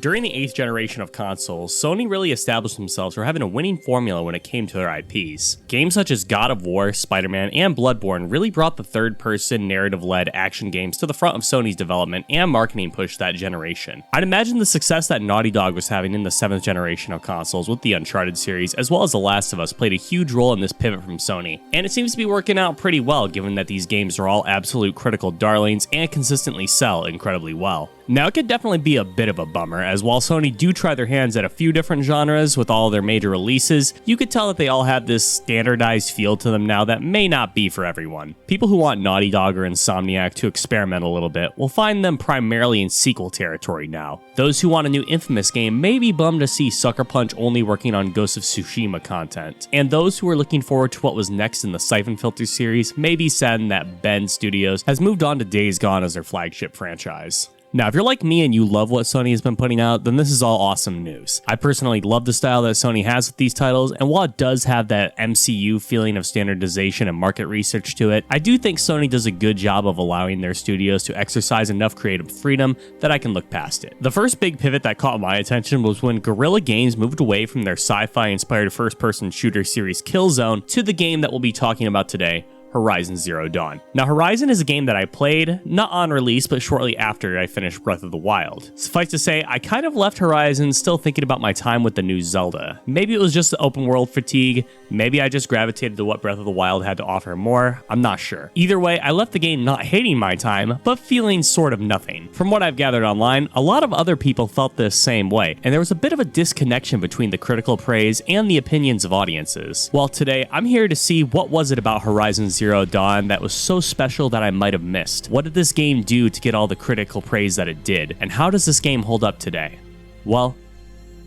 During the 8th generation of consoles, Sony really established themselves for having a winning formula when it came to their IPs. Games such as God of War, Spider-Man, and Bloodborne really brought the third-person, narrative-led action games to the front of Sony's development and marketing push that generation. I'd imagine the success that Naughty Dog was having in the 7th generation of consoles with the Uncharted series, as well as The Last of Us, played a huge role in this pivot from Sony. And it seems to be working out pretty well, given that these games are all absolute critical darlings and consistently sell incredibly well. Now, it could definitely be a bit of a bummer, as while Sony do try their hands at a few different genres with all their major releases, you could tell that they all have this standardized feel to them now that may not be for everyone. People who want Naughty Dog or Insomniac to experiment a little bit will find them primarily in sequel territory now. Those who want a new Infamous game may be bummed to see Sucker Punch only working on Ghost of Tsushima content, and those who are looking forward to what was next in the Siphon Filter series may be saddened that Bend Studios has moved on to Days Gone as their flagship franchise. Now, if you're like me and you love what Sony has been putting out, then this is all awesome news. I personally love the style that Sony has with these titles, and while it does have that MCU feeling of standardization and market research to it, I do think Sony does a good job of allowing their studios to exercise enough creative freedom that I can look past it. The first big pivot that caught my attention was when Guerrilla Games moved away from their sci-fi inspired first-person shooter series Killzone to the game that we'll be talking about today, Horizon Zero Dawn. Now, Horizon is a game that I played, not on release, but shortly after I finished Breath of the Wild. Suffice to say, I kind of left Horizon still thinking about my time with the new Zelda. Maybe it was just the open world fatigue, maybe I just gravitated to what Breath of the Wild had to offer more, I'm not sure. Either way, I left the game not hating my time, but feeling sort of nothing. From what I've gathered online, a lot of other people felt this same way, and there was a bit of a disconnection between the critical praise and the opinions of audiences. Well, today, I'm here to see what was it about Horizon Zero Dawn that was so special that I might have missed. What did this game do to get all the critical praise that it did? And how does this game hold up today? Well,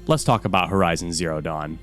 let's talk about Horizon Zero Dawn.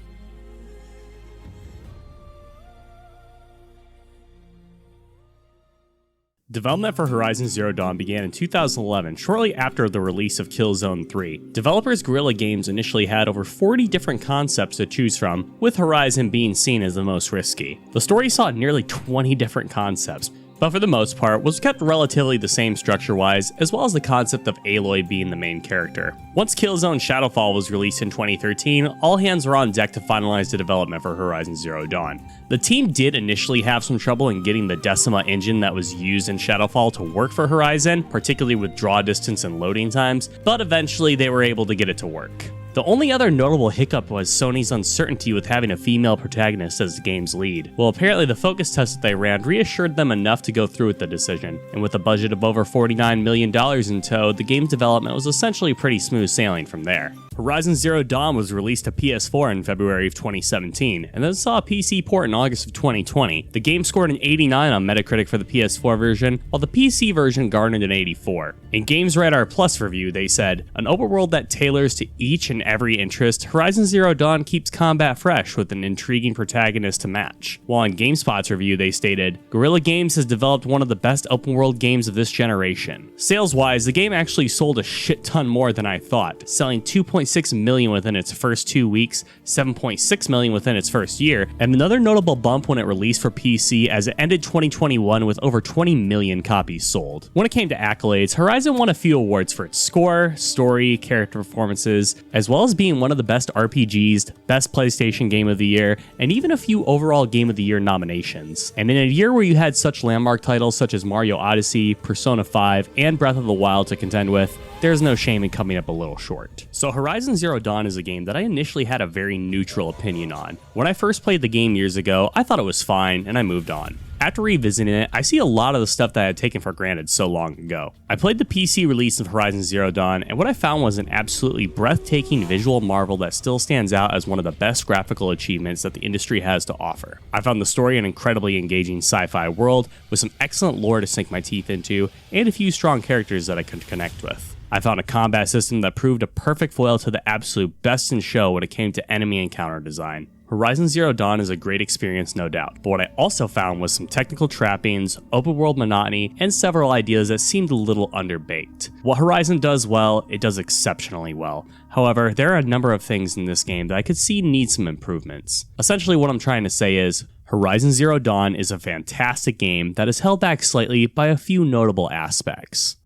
Development for Horizon Zero Dawn began in 2011, shortly after the release of Killzone 3. Developers Guerrilla Games initially had over 40 different concepts to choose from, with Horizon being seen as the most risky. The story saw nearly 20 different concepts, but for the most part was kept relatively the same structure-wise, as well as the concept of Aloy being the main character. Once Killzone Shadowfall was released in 2013, all hands were on deck to finalize the development for Horizon Zero Dawn. The team did initially have some trouble in getting the Decima engine that was used in Shadowfall to work for Horizon, particularly with draw distance and loading times, but eventually they were able to get it to work. The only other notable hiccup was Sony's uncertainty with having a female protagonist as the game's lead. Well, apparently the focus test that they ran reassured them enough to go through with the decision, and with a budget of over $49 million in tow, the game's development was essentially pretty smooth sailing from there. Horizon Zero Dawn was released to PS4 in February of 2017, and then saw a PC port in August of 2020. The game scored an 89 on Metacritic for the PS4 version, while the PC version garnered an 84. In Games Radar Plus review, they said, "An open world that tailors to each and every interest, Horizon Zero Dawn keeps combat fresh with an intriguing protagonist to match." While in GameSpot's review, they stated, "Guerrilla Games has developed one of the best open world games of this generation." Sales-wise, the game actually sold a shit ton more than I thought, selling 2.6 million within its first 2 weeks, 7.6 million within its first year, and another notable bump when it released for PC as it ended 2021 with over 20 million copies sold. When it came to accolades, Horizon won a few awards for its score, story, character performances, as well as being one of the best RPGs, best PlayStation Game of the Year, and even a few overall Game of the Year nominations. And in a year where you had such landmark titles such as Mario Odyssey, Persona 5, and Breath of the Wild to contend with, there's no shame in coming up a little short. So Horizon Zero Dawn is a game that I initially had a very neutral opinion on. When I first played the game years ago, I thought it was fine, and I moved on. After revisiting it, I see a lot of the stuff that I had taken for granted so long ago. I played the PC release of Horizon Zero Dawn, and what I found was an absolutely breathtaking visual marvel that still stands out as one of the best graphical achievements that the industry has to offer. I found the story an incredibly engaging sci-fi world, with some excellent lore to sink my teeth into, and a few strong characters that I could connect with. I found a combat system that proved a perfect foil to the absolute best in show when it came to enemy encounter design. Horizon Zero Dawn is a great experience, no doubt, but what I also found was some technical trappings, open world monotony, and several ideas that seemed a little underbaked. What Horizon does well, it does exceptionally well. However, there are a number of things in this game that I could see need some improvements. Essentially what I'm trying to say is, Horizon Zero Dawn is a fantastic game that is held back slightly by a few notable aspects.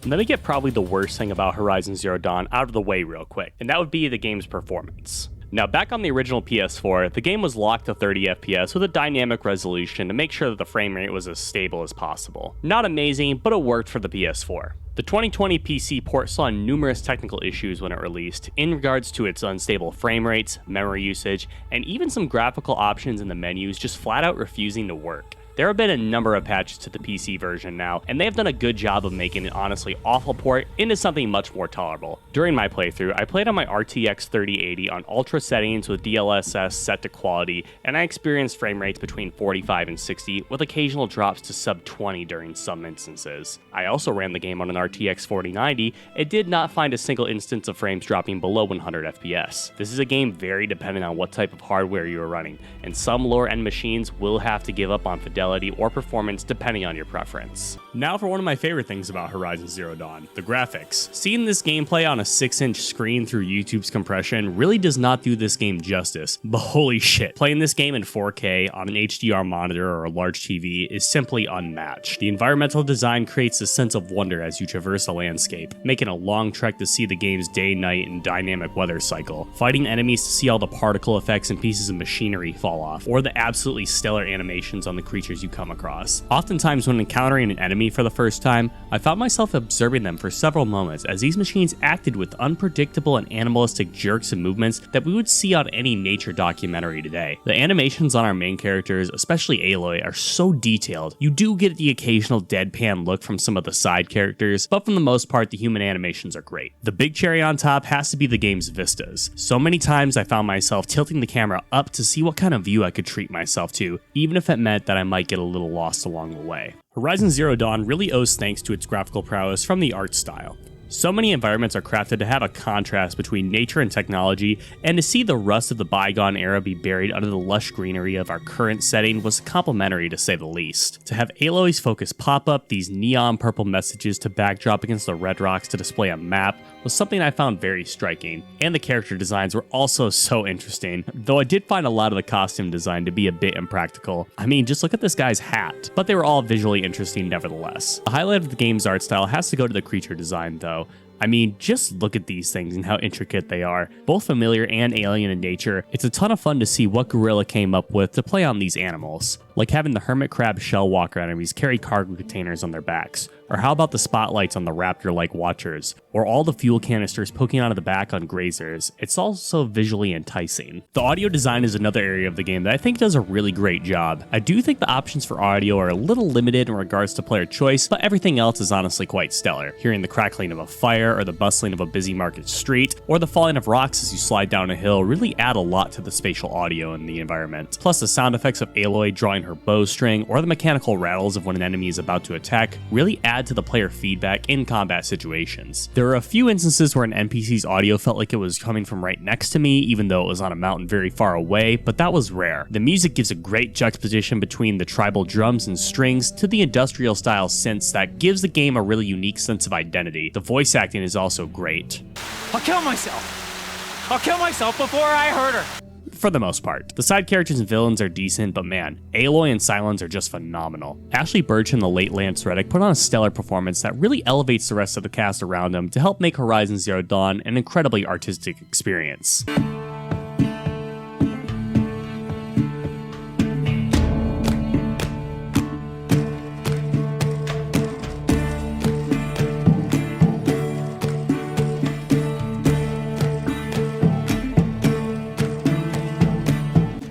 Let me get probably the worst thing about Horizon Zero Dawn out of the way real quick, and that would be the game's performance. Now, back on the original PS4, the game was locked to 30 FPS with a dynamic resolution to make sure that the frame rate was as stable as possible. Not amazing, but it worked for the PS4. The 2020 PC port saw numerous technical issues when it released, in regards to its unstable frame rates, memory usage, and even some graphical options in the menus just flat out refusing to work. There have been a number of patches to the PC version now, and they have done a good job of making an honestly awful port into something much more tolerable. During my playthrough, I played on my RTX 3080 on ultra settings with DLSS set to quality, and I experienced frame rates between 45 and 60, with occasional drops to sub 20 during some instances. I also ran the game on an RTX 4090, and did not find a single instance of frames dropping below 100 FPS. This is a game very dependent on what type of hardware you are running, and some lower end machines will have to give up on fidelity or performance depending on your preference. Now for one of my favorite things about Horizon Zero Dawn, the graphics. Seeing this gameplay on a 6-inch screen through YouTube's compression really does not do this game justice, but holy shit, playing this game in 4K on an HDR monitor or a large TV is simply unmatched. The environmental design creates a sense of wonder as you traverse a landscape, making a long trek to see the game's day, night, and dynamic weather cycle, fighting enemies to see all the particle effects and pieces of machinery fall off, or the absolutely stellar animations on the creatures you come across. Oftentimes when encountering an enemy for the first time, I found myself observing them for several moments as these machines acted with unpredictable and animalistic jerks and movements that we would see on any nature documentary today. The animations on our main characters, especially Aloy, are so detailed. You do get the occasional deadpan look from some of the side characters, but for the most part the human animations are great. The big cherry on top has to be the game's vistas. So many times I found myself tilting the camera up to see what kind of view I could treat myself to, even if it meant that I might get a little lost along the way. Horizon Zero Dawn really owes thanks to its graphical prowess from the art style. So many environments are crafted to have a contrast between nature and technology, and to see the rust of the bygone era be buried under the lush greenery of our current setting was complimentary to say the least. To have Aloy's focus pop up these neon purple messages to backdrop against the red rocks to display a map was something I found very striking, and the character designs were also so interesting, though I did find a lot of the costume design to be a bit impractical. I mean, just look at this guy's hat, but they were all visually interesting nevertheless. The highlight of the game's art style has to go to the creature design though. I mean, just look at these things and how intricate they are. Both familiar and alien in nature, it's a ton of fun to see what Guerrilla came up with to play on these animals. Like having the hermit crab shell walker enemies carry cargo containers on their backs, or how about the spotlights on the raptor-like watchers, or all the fuel canisters poking out of the back on grazers. It's also visually enticing. The audio design is another area of the game that I think does a really great job. I do think the options for audio are a little limited in regards to player choice, but everything else is honestly quite stellar. Hearing the crackling of a fire, or the bustling of a busy market street, or the falling of rocks as you slide down a hill really add a lot to the spatial audio in the environment. Plus the sound effects of Aloy drawing her bowstring, or the mechanical rattles of when an enemy is about to attack really add to the player feedback in combat situations. There are a few instances where an NPC's audio felt like it was coming from right next to me, even though it was on a mountain very far away, but that was rare. The music gives a great juxtaposition between the tribal drums and strings to the industrial style synths that gives the game a really unique sense of identity. The voice acting is also great. I'll kill myself! I'll kill myself before I hurt her! For the most part. The side characters and villains are decent, but man, Aloy and Sylens are just phenomenal. Ashley Birch and the late Lance Reddick put on a stellar performance that really elevates the rest of the cast around them to help make Horizon Zero Dawn an incredibly artistic experience.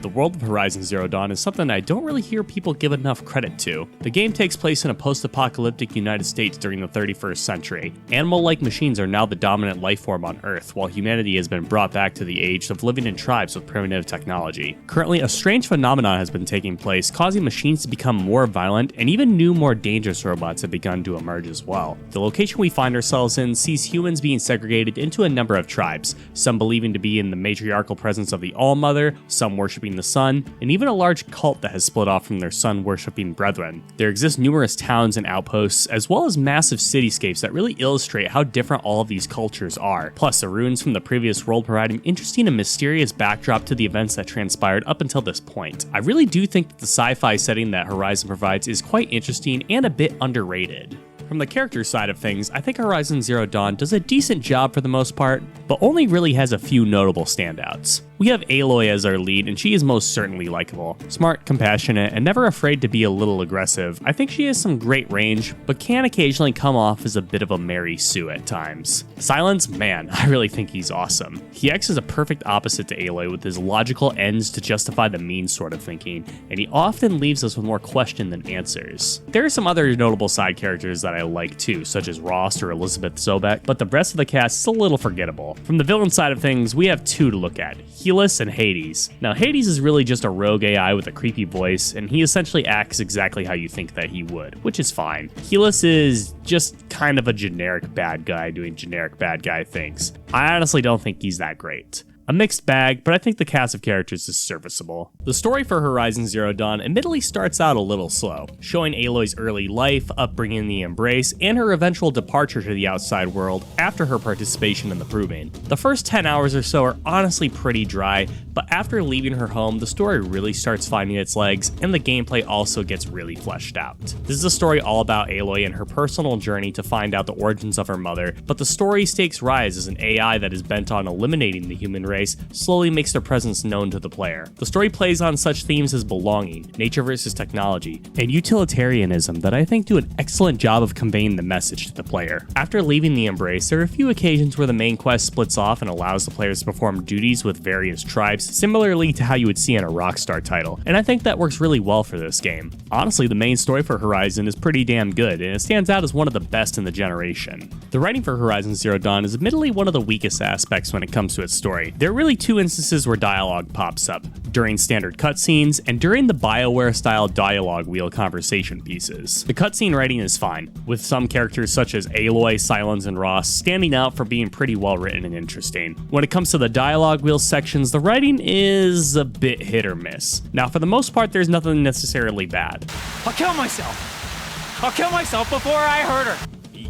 The world of Horizon Zero Dawn is something I don't really hear people give enough credit to. The game takes place in a post-apocalyptic United States during the 31st century. Animal-like machines are now the dominant life form on Earth, while humanity has been brought back to the age of living in tribes with primitive technology. Currently, a strange phenomenon has been taking place, causing machines to become more violent, and even new, more dangerous robots have begun to emerge as well. The location we find ourselves in sees humans being segregated into a number of tribes, some believing to be in the matriarchal presence of the All-Mother, some worshipping the sun, and even a large cult that has split off from their sun-worshipping brethren. There exist numerous towns and outposts, as well as massive cityscapes that really illustrate how different all of these cultures are. Plus, the ruins from the previous world provide an interesting and mysterious backdrop to the events that transpired up until this point. I really do think that the sci-fi setting that Horizon provides is quite interesting and a bit underrated. From the character side of things, I think Horizon Zero Dawn does a decent job for the most part, but only really has a few notable standouts. We have Aloy as our lead, and she is most certainly likable. Smart, compassionate, and never afraid to be a little aggressive. I think she has some great range, but can occasionally come off as a bit of a Mary Sue at times. Silence, man, I really think he's awesome. He acts as a perfect opposite to Aloy with his logical ends to justify the means sort of thinking, and he often leaves us with more question than answers. There are some other notable side characters that I like too, such as Rost or Elizabeth Sobek, but the rest of the cast is a little forgettable. From the villain side of things, we have two to look at. Helis and Hades. Now, Hades is really just a rogue AI with a creepy voice, and he essentially acts exactly how you think that he would, which is fine. Helis is just kind of a generic bad guy doing generic bad guy things. I honestly don't think he's that great. A mixed bag, but I think the cast of characters is serviceable. The story for Horizon Zero Dawn admittedly starts out a little slow, showing Aloy's early life, upbringing in the Embrace, and her eventual departure to the outside world after her participation in the Proving. The first 10 hours or so are honestly pretty dry, but after leaving her home, the story really starts finding its legs, and the gameplay also gets really fleshed out. This is a story all about Aloy and her personal journey to find out the origins of her mother, but the story stakes rise as an AI that is bent on eliminating the human race slowly makes their presence known to the player. The story plays on such themes as belonging, nature versus technology, and utilitarianism that I think do an excellent job of conveying the message to the player. After leaving the Embrace, there are a few occasions where the main quest splits off and allows the players to perform duties with various tribes, similarly to how you would see in a Rockstar title, and I think that works really well for this game. Honestly, the main story for Horizon is pretty damn good, and it stands out as one of the best in the generation. The writing for Horizon Zero Dawn is admittedly one of the weakest aspects when it comes to its story. There are really two instances where dialogue pops up, during standard cutscenes and during the BioWare-style dialogue wheel conversation pieces. The cutscene writing is fine, with some characters such as Aloy, Silence, and Rost standing out for being pretty well written and interesting. When it comes to the dialogue wheel sections, the writing is a bit hit or miss. Now, for the most part, there's nothing necessarily bad. I'll kill myself. I'll kill myself before I hurt her.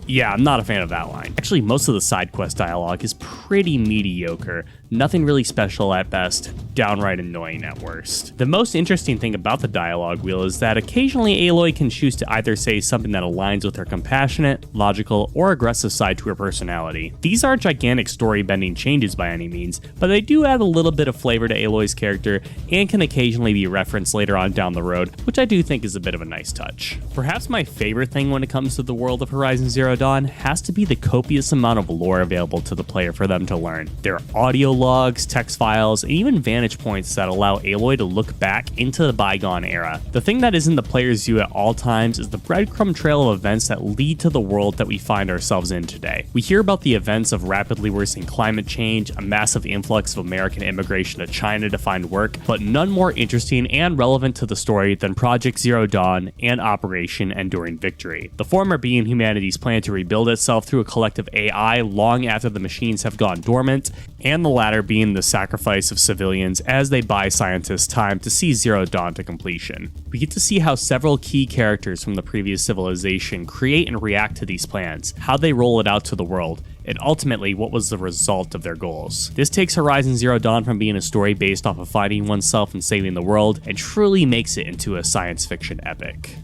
Yeah, I'm not a fan of that line. Actually, most of the side quest dialogue is pretty mediocre. Nothing really special at best, downright annoying at worst. The most interesting thing about the dialogue wheel is that occasionally Aloy can choose to either say something that aligns with her compassionate, logical, or aggressive side to her personality. These aren't gigantic story-bending changes by any means, but they do add a little bit of flavor to Aloy's character and can occasionally be referenced later on down the road, which I do think is a bit of a nice touch. Perhaps my favorite thing when it comes to the world of Horizon Zero Dawn has to be the copious amount of lore available to the player for them to learn. There are audio logs, text files, and even vantage points that allow Aloy to look back into the bygone era. The thing that is in the player's view at all times is the breadcrumb trail of events that lead to the world that we find ourselves in today. We hear about the events of rapidly worsening climate change, a massive influx of American immigration to China to find work, but none more interesting and relevant to the story than Project Zero Dawn and Operation Enduring Victory. The former being humanity's plan to rebuild itself through a collective AI long after the machines have gone dormant, and the latter being the sacrifice of civilians as they buy scientists time to see Zero Dawn to completion. We get to see how several key characters from the previous civilization create and react to these plans, how they roll it out to the world, and ultimately what was the result of their goals. This takes Horizon Zero Dawn from being a story based off of finding oneself and saving the world, and truly makes it into a science fiction epic.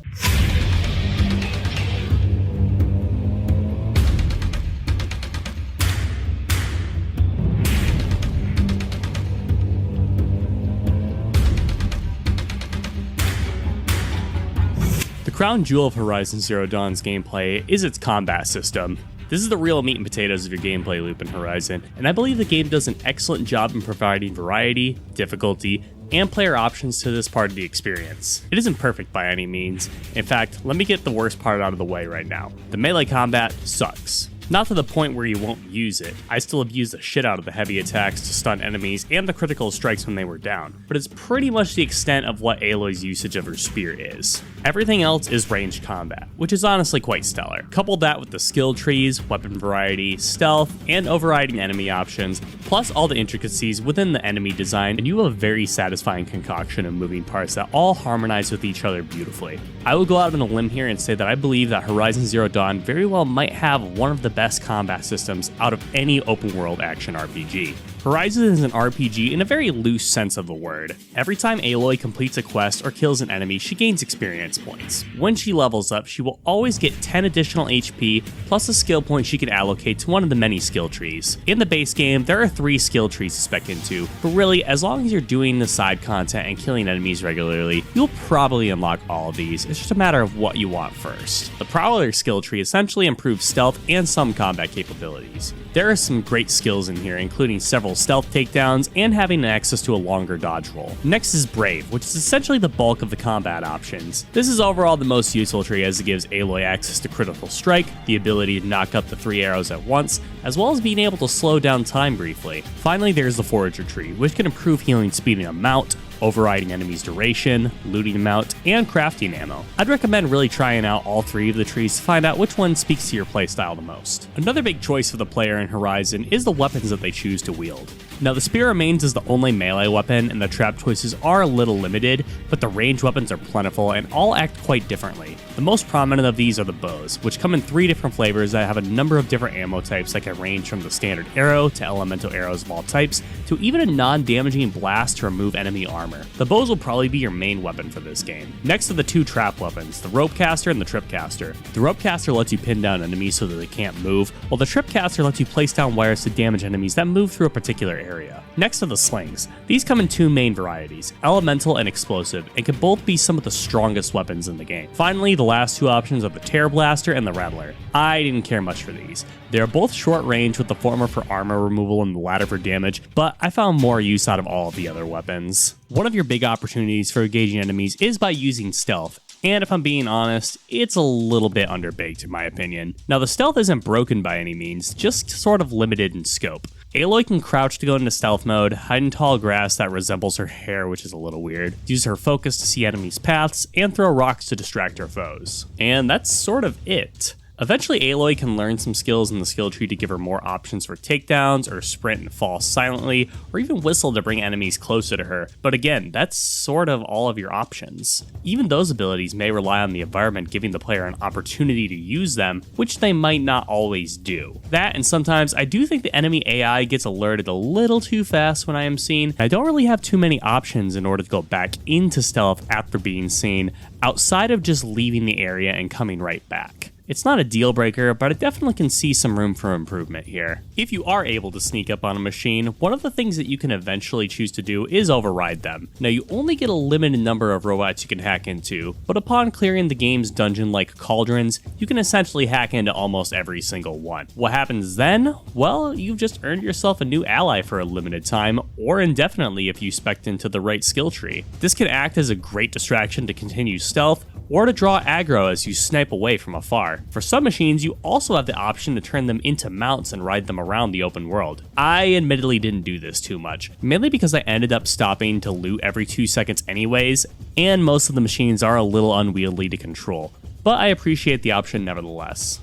The crown jewel of Horizon Zero Dawn's gameplay is its combat system. This is the real meat and potatoes of your gameplay loop in Horizon, and I believe the game does an excellent job in providing variety, difficulty, and player options to this part of the experience. It isn't perfect by any means. In fact, let me get the worst part out of the way right now. The melee combat sucks. Not to the point where you won't use it. I still have used the shit out of the heavy attacks to stun enemies and the critical strikes when they were down, but it's pretty much the extent of what Aloy's usage of her spear is. Everything else is ranged combat, which is honestly quite stellar. Couple that with the skill trees, weapon variety, stealth, and overriding enemy options, plus all the intricacies within the enemy design, and you have a very satisfying concoction of moving parts that all harmonize with each other beautifully. I will go out on a limb here and say that I believe that Horizon Zero Dawn very well might have one of the best combat systems out of any open world action RPG. Horizon is an RPG in a very loose sense of the word. Every time Aloy completes a quest or kills an enemy, she gains experience points. When she levels up, she will always get 10 additional HP, plus a skill point she can allocate to one of the many skill trees. In the base game, there are 3 skill trees to spec into, but really, as long as you're doing the side content and killing enemies regularly, you'll probably unlock all of these. It's just a matter of what you want first. The Prowler skill tree essentially improves stealth and some combat capabilities. There are some great skills in here, including several stealth takedowns and having access to a longer dodge roll. Next is Brave, which is essentially the bulk of the combat options. This is overall the most useful tree as it gives Aloy access to critical strike, the ability to knock up the 3 arrows at once, as well as being able to slow down time briefly. Finally, there's the Forager tree, which can improve healing speed in a mount, overriding enemies' duration, looting amount, and crafting ammo. I'd recommend really trying out all 3 of the trees to find out which one speaks to your playstyle the most. Another big choice for the player in Horizon is the weapons that they choose to wield. Now, the spear remains as the only melee weapon, and the trap choices are a little limited, but the range weapons are plentiful and all act quite differently. The most prominent of these are the bows, which come in 3 different flavors that have a number of different ammo types that can range from the standard arrow to elemental arrows of all types, to even a non-damaging blast to remove enemy armor. The bows will probably be your main weapon for this game. Next are the 2 trap weapons, the Rope Caster and the Trip Caster. The Rope Caster lets you pin down enemies so that they can't move, while the Trip Caster lets you place down wires to damage enemies that move through a particular area. Next are the slings. These come in 2 main varieties, elemental and explosive, and can both be some of the strongest weapons in the game. Finally, the last 2 options are the Terror Blaster and the Rattler. I didn't care much for these. They are both short range, with the former for armor removal and the latter for damage, but I found more use out of all of the other weapons. One of your big opportunities for engaging enemies is by using stealth. And if I'm being honest, it's a little bit underbaked in my opinion. Now, the stealth isn't broken by any means, just sort of limited in scope. Aloy can crouch to go into stealth mode, hide in tall grass that resembles her hair, which is a little weird, use her focus to see enemies' paths, and throw rocks to distract her foes. And that's sort of it. Eventually, Aloy can learn some skills in the skill tree to give her more options for takedowns, or sprint and fall silently, or even whistle to bring enemies closer to her, but again, that's sort of all of your options. Even those abilities may rely on the environment giving the player an opportunity to use them, which they might not always do. That, and sometimes I do think the enemy AI gets alerted a little too fast when I am seen. I don't really have too many options in order to go back into stealth after being seen, outside of just leaving the area and coming right back. It's not a deal breaker, but I definitely can see some room for improvement here. If you are able to sneak up on a machine, one of the things that you can eventually choose to do is override them. Now, you only get a limited number of robots you can hack into, but upon clearing the game's dungeon-like cauldrons, you can essentially hack into almost every single one. What happens then? Well, you've just earned yourself a new ally for a limited time, or indefinitely if you spec into the right skill tree. This can act as a great distraction to continue stealth, or to draw aggro as you snipe away from afar. For some machines, you also have the option to turn them into mounts and ride them around the open world. I admittedly didn't do this too much, mainly because I ended up stopping to loot every 2 seconds anyways, and most of the machines are a little unwieldy to control, but I appreciate the option nevertheless.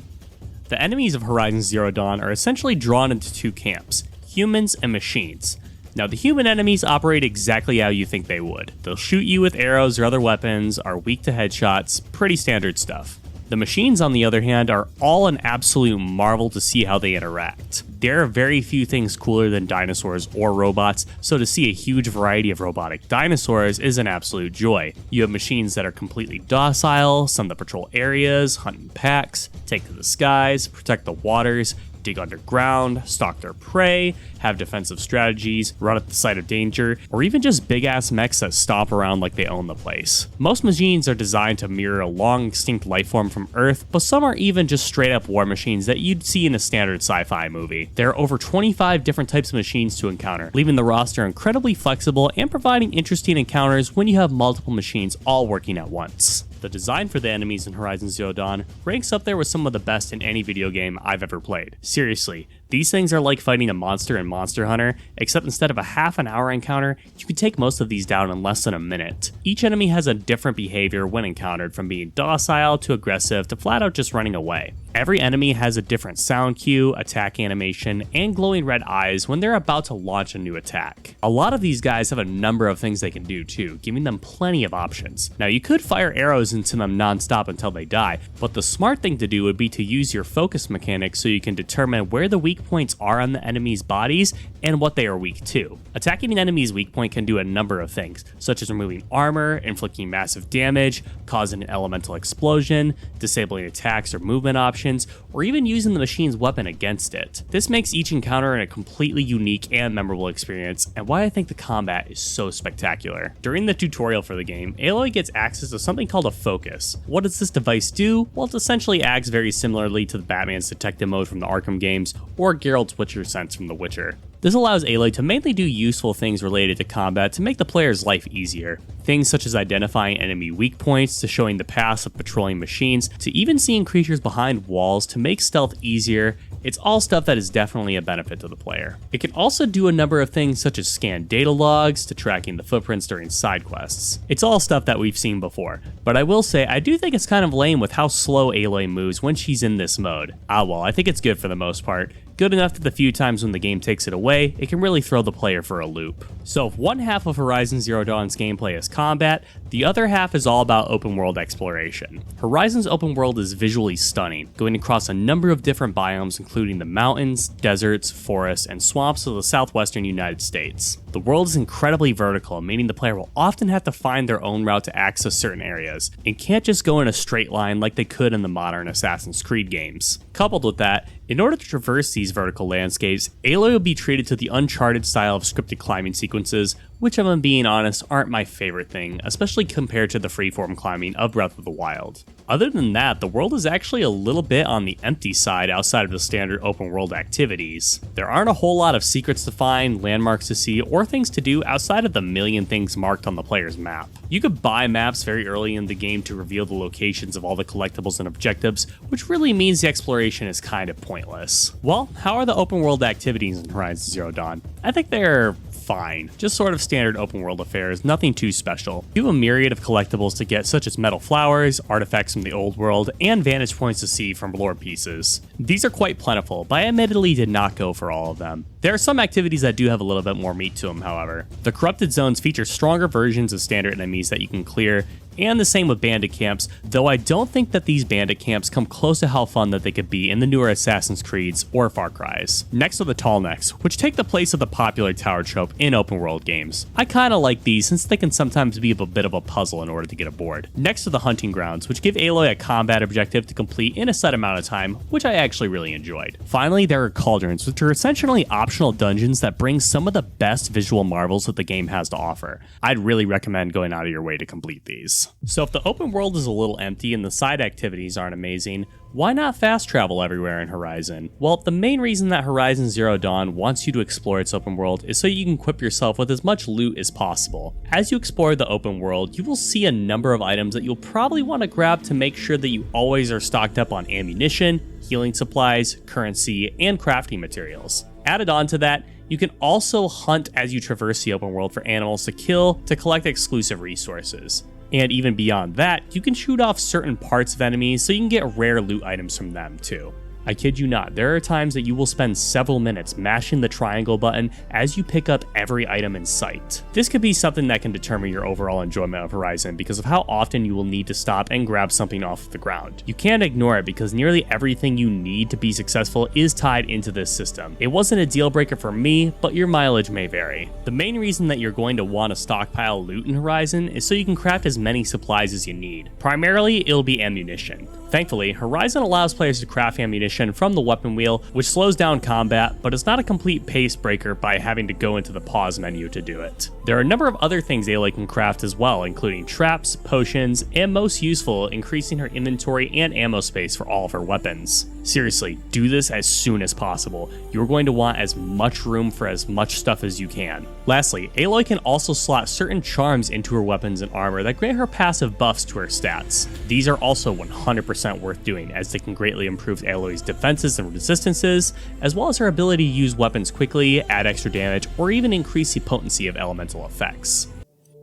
The enemies of Horizon Zero Dawn are essentially drawn into 2 camps, humans and machines. Now, the human enemies operate exactly how you think they would. They'll shoot you with arrows or other weapons, are weak to headshots, pretty standard stuff. The machines, on the other hand, are all an absolute marvel to see how they interact. There are very few things cooler than dinosaurs or robots, so to see a huge variety of robotic dinosaurs is an absolute joy. You have machines that are completely docile, some that patrol areas, hunt in packs, take to the skies, protect the waters, dig underground, stalk their prey, have defensive strategies, run at the sight of danger, or even just big-ass mechs that stomp around like they own the place. Most machines are designed to mirror a long-extinct lifeform from Earth, but some are even just straight-up war machines that you'd see in a standard sci-fi movie. There are over 25 different types of machines to encounter, leaving the roster incredibly flexible and providing interesting encounters when you have multiple machines all working at once. The design for the enemies in Horizon Zero Dawn ranks up there with some of the best in any video game I've ever played. Seriously, these things are like fighting a monster in Monster Hunter, except instead of a half an hour encounter, you can take most of these down in less than a minute. Each enemy has a different behavior when encountered, from being docile to aggressive to flat out just running away. Every enemy has a different sound cue, attack animation, and glowing red eyes when they're about to launch a new attack. A lot of these guys have a number of things they can do too, giving them plenty of options. Now, you could fire arrows into them non-stop until they die, but the smart thing to do would be to use your focus mechanic so you can determine where the weak weak points are on the enemy's bodies and what they are weak to. Attacking an enemy's weak point can do a number of things, such as removing armor, inflicting massive damage, causing an elemental explosion, disabling attacks or movement options, or even using the machine's weapon against it. This makes each encounter a completely unique and memorable experience, and why I think the combat is so spectacular. During the tutorial for the game, Aloy gets access to something called a focus. What does this device do? Well, it essentially acts very similarly to the Batman's detective mode from the Arkham games, or Geralt's Witcher sense from The Witcher. This allows Aloy to mainly do useful things related to combat to make the player's life easier. Things such as identifying enemy weak points, to showing the paths of patrolling machines, to even seeing creatures behind walls to make stealth easier. It's all stuff that is definitely a benefit to the player. It can also do a number of things such as scan data logs, to tracking the footprints during side quests. It's all stuff that we've seen before, but I will say I do think it's kind of lame with how slow Aloy moves when she's in this mode. Well, I think it's good for the most part. Good enough that the few times when the game takes it away, it can really throw the player for a loop. So if one half of Horizon Zero Dawn's gameplay is combat, the other half is all about open world exploration. Horizon's open world is visually stunning, going across a number of different biomes including the mountains, deserts, forests, and swamps of the southwestern United States. The world is incredibly vertical, meaning the player will often have to find their own route to access certain areas, and can't just go in a straight line like they could in the modern Assassin's Creed games. Coupled with that, in order to traverse these vertical landscapes, Aloy will be treated to the Uncharted style of scripted climbing sequences, which, if I'm being honest, aren't my favorite thing, especially compared to the freeform climbing of Breath of the Wild. Other than that, the world is actually a little bit on the empty side outside of the standard open world activities. There aren't a whole lot of secrets to find, landmarks to see, or things to do outside of the million things marked on the player's map. You could buy maps very early in the game to reveal the locations of all the collectibles and objectives, which really means the exploration is kind of pointless. Well, how are the open world activities in Horizon Zero Dawn? I think they're fine. Just sort of standard open world affairs, nothing too special. You have a myriad of collectibles to get, such as metal flowers, artifacts from the old world, and vantage points to see from lore pieces. These are quite plentiful, but I admittedly did not go for all of them. There are some activities that do have a little bit more meat to them, however. The corrupted zones feature stronger versions of standard enemies that you can clear, and the same with bandit camps, though I don't think that these bandit camps come close to how fun that they could be in the newer Assassin's Creeds or Far Cry's. Next are the tall necks, which take the place of the popular tower trope in open world games. I kinda like these since they can sometimes be a bit of a puzzle in order to get aboard. Next are the hunting grounds, which give Aloy a combat objective to complete in a set amount of time, which I actually really enjoyed. Finally, there are cauldrons, which are essentially optional dungeons that bring some of the best visual marvels that the game has to offer. I'd really recommend going out of your way to complete these. So if the open world is a little empty and the side activities aren't amazing, why not fast travel everywhere in Horizon? Well, the main reason that Horizon Zero Dawn wants you to explore its open world is so you can equip yourself with as much loot as possible. As you explore the open world, you will see a number of items that you'll probably want to grab to make sure that you always are stocked up on ammunition, healing supplies, currency, and crafting materials. Added on to that, you can also hunt as you traverse the open world for animals to kill to collect exclusive resources. And even beyond that, you can shoot off certain parts of enemies so you can get rare loot items from them too. I kid you not, there are times that you will spend several minutes mashing the triangle button as you pick up every item in sight. This could be something that can determine your overall enjoyment of Horizon because of how often you will need to stop and grab something off the ground. You can't ignore it because nearly everything you need to be successful is tied into this system. It wasn't a deal breaker for me, but your mileage may vary. The main reason that you're going to want to stockpile loot in Horizon is so you can craft as many supplies as you need. Primarily, it'll be ammunition. Thankfully, Horizon allows players to craft ammunition from the weapon wheel, which slows down combat, but is not a complete pace breaker by having to go into the pause menu to do it. There are a number of other things Aloy can craft as well, including traps, potions, and most useful, increasing her inventory and ammo space for all of her weapons. Seriously, do this as soon as possible. You're going to want as much room for as much stuff as you can. Lastly, Aloy can also slot certain charms into her weapons and armor that grant her passive buffs to her stats. These are also 100% worth doing, as they can greatly improve Aloy's defenses and resistances, as well as her ability to use weapons quickly, add extra damage, or even increase the potency of elemental effects.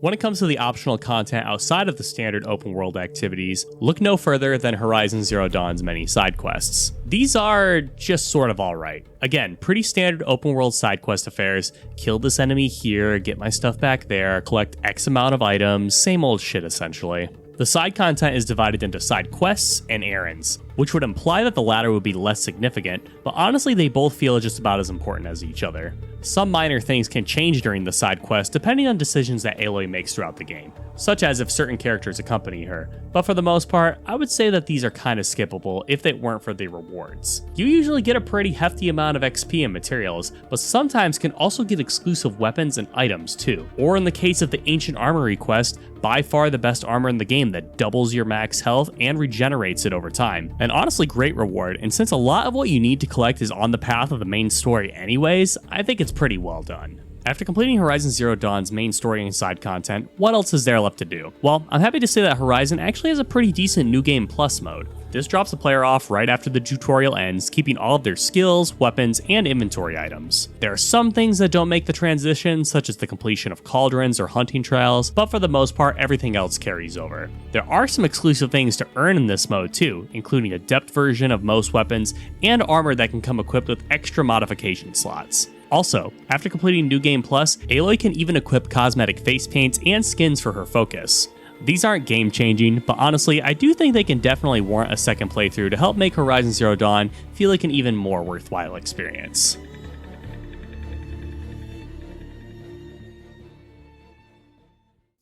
When it comes to the optional content outside of the standard open world activities, look no further than Horizon Zero Dawn's many side quests. These are just sort of alright. Again, pretty standard open world side quest affairs. Kill this enemy here, get my stuff back there, collect X amount of items, same old shit essentially. The side content is divided into side quests and errands. which would imply that the latter would be less significant, but honestly they both feel just about as important as each other. Some minor things can change during the side quest depending on decisions that Aloy makes throughout the game, such as if certain characters accompany her, but for the most part, I would say that these are kinda skippable if they weren't for the rewards. You usually get a pretty hefty amount of XP and materials, but sometimes can also get exclusive weapons and items too. Or in the case of the Ancient Armory quest, by far the best armor in the game that doubles your max health and regenerates it over time. An honestly great reward, and since a lot of what you need to collect is on the path of the main story anyways, I think it's pretty well done. After completing Horizon Zero Dawn's main story and side content, what else is there left to do? Well, I'm happy to say that Horizon actually has a pretty decent New Game Plus mode. This drops the player off right after the tutorial ends, keeping all of their skills, weapons, and inventory items. There are some things that don't make the transition, such as the completion of cauldrons or hunting trials, but for the most part, everything else carries over. There are some exclusive things to earn in this mode too, including a depth version of most weapons and armor that can come equipped with extra modification slots. Also, after completing New Game Plus, Aloy can even equip cosmetic face paints and skins for her focus. These aren't game changing, but honestly, I do think they can definitely warrant a second playthrough to help make Horizon Zero Dawn feel like an even more worthwhile experience.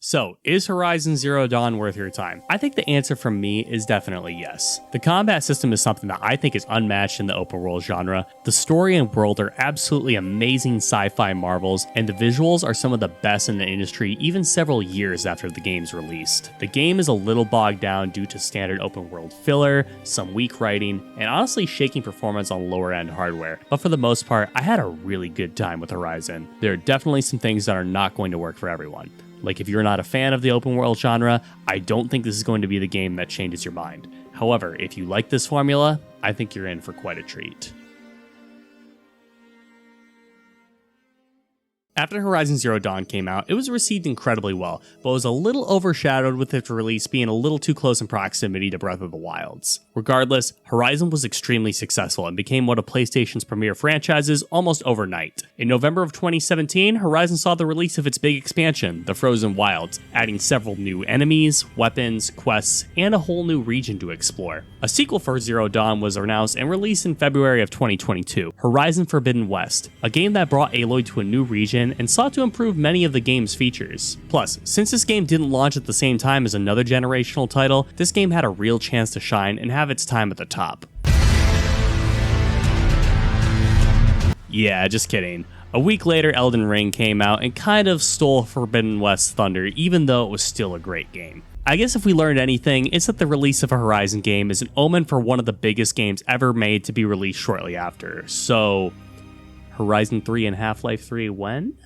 So, is Horizon Zero Dawn worth your time? I think the answer from me is definitely yes. The combat system is something that I think is unmatched in the open world genre. The story and world are absolutely amazing sci-fi marvels, and the visuals are some of the best in the industry even several years after the game's released. The game is a little bogged down due to standard open world filler, some weak writing, and honestly shaky performance on lower end hardware, but for the most part, I had a really good time with Horizon. There are definitely some things that are not going to work for everyone. Like if you're not a fan of the open world genre, I don't think this is going to be the game that changes your mind. However, if you like this formula, I think you're in for quite a treat. After Horizon Zero Dawn came out, it was received incredibly well, but was a little overshadowed with its release being a little too close in proximity to Breath of the Wild's. Regardless, Horizon was extremely successful and became one of PlayStation's premier franchises almost overnight. In November of 2017, Horizon saw the release of its big expansion, The Frozen Wilds, adding several new enemies, weapons, quests, and a whole new region to explore. A sequel for Zero Dawn was announced and released in February of 2022, Horizon Forbidden West, a game that brought Aloy to a new region and sought to improve many of the game's features. Plus, since this game didn't launch at the same time as another generational title, this game had a real chance to shine and have its time at the top. Yeah, just kidding. A week later, Elden Ring came out and kind of stole Forbidden West's thunder, even though it was still a great game. I guess if we learned anything, it's that the release of a Horizon game is an omen for one of the biggest games ever made to be released shortly after. So, Horizon 3 and Half-Life 3 when?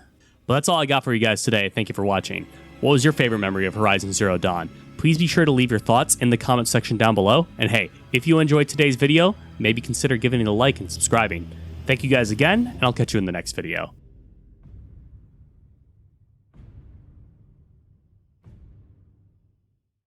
But that's all I got for you guys today. Thank you for watching. What was your favorite memory of Horizon Zero Dawn? Please be sure to leave your thoughts in the comment section down below. And hey, if you enjoyed today's video, maybe consider giving it a like and subscribing. Thank you guys again, and I'll catch you in the next video.